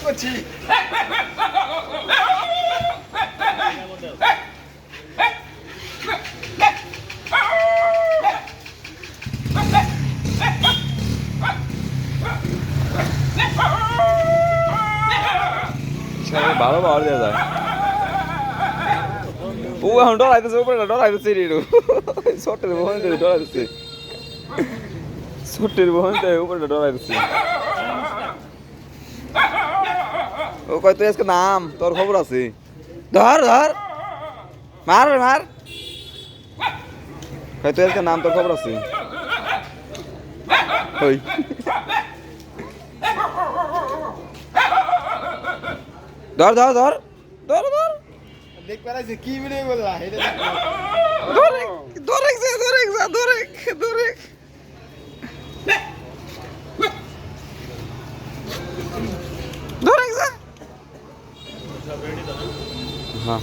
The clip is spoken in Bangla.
করছি ভালো পাওয়ার দেওয়া যায় ও এখন ডরাইতেছে উপরে ডরাইতেছে রিডু ছোটের বহন ডরাইতেছে ছোটের বহন উপরে ডরাইতেছে ও কয় তুই আজকে নাম তোর খবর আছে ধর ধর মার মার কয় তুই আজকে নাম তোর খবর আছে ওই ধর ধর ধর ধর ধর দেখ পারাইছে কি ভিডিও বললা এটা দেখ ধরে ধরে ধরে ধরে ধরে ধরে হ্যাঁ